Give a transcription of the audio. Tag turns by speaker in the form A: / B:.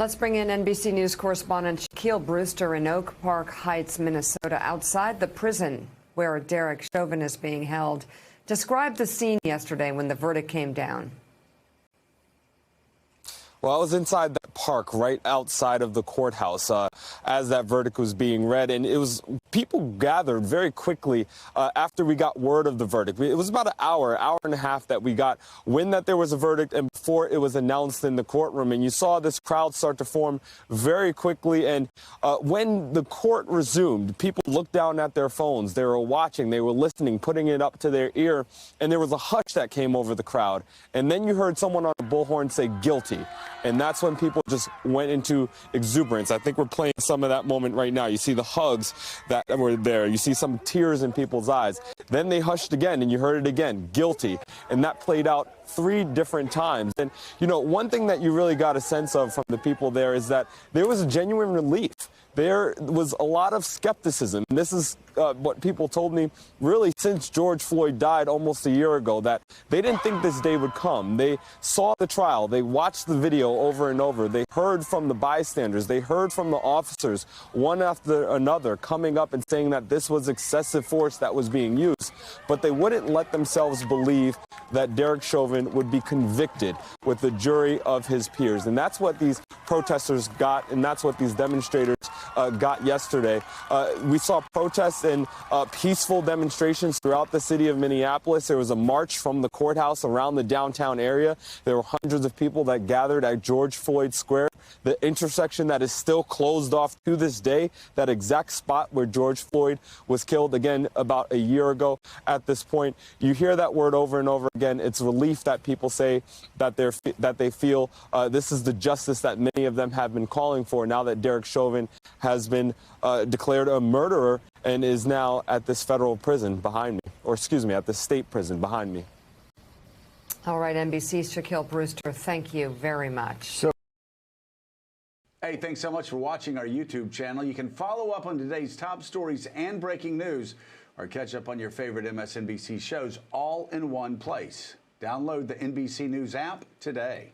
A: Let's bring in NBC News correspondent Shaquille Brewster in Oak Park Heights, Minnesota, outside the prison where Derek Chauvin is being held. Describe the scene yesterday when the verdict came down.
B: Well, I was inside that park right outside of the courthouse as that verdict was being read, and people gathered very quickly after we got word of the verdict. It was about an hour and a half that we got when that there was a verdict and before it was announced in the courtroom. And you saw this crowd start to form very quickly. And when the court resumed, people looked down at their phones. They were watching, they were listening, putting it up to their ear, and there was a hush that came over the crowd. And then you heard someone on a bullhorn say guilty. And that's when people just went into exuberance. I think we're playing some of that moment right now. You see the hugs that were there. You see some tears in people's eyes. Then they hushed again, and you heard it again, guilty. And that played out 3 different times. And, you know, one thing that you really got a sense of from the people there is that there was a genuine relief. There was a lot of skepticism. This is what people told me really since George Floyd died almost a year ago, that they didn't think this day would come. They saw the trial. They watched the video over and over. They heard from the bystanders. They heard from the officers, one after another, coming up and saying that this was excessive force that was being used. But they wouldn't let themselves believe that Derek Chauvin would be convicted with the jury of his peers. And that's what these protesters got, and that's what these demonstrators got yesterday. We saw protests and peaceful demonstrations throughout the city of Minneapolis. There was a march from the courthouse around the downtown area. There were hundreds of people that gathered at George Floyd Square, the intersection that is still closed off to this day, that exact spot where George Floyd was killed, again, about a year ago at this point. You hear that word over and over again. It's relief that people say that they feel this is the justice that many of them have been calling for now that Derek Chauvin has been declared a murderer and is now at this federal prison behind me, or excuse me, at the state prison behind me.
A: All right, NBC's Shaquille Brewster, thank you very much.
C: Hey, thanks so much for watching our YouTube channel. You can follow up on today's top stories and breaking news, or catch up on your favorite MSNBC shows all in one place. Download the NBC News app today.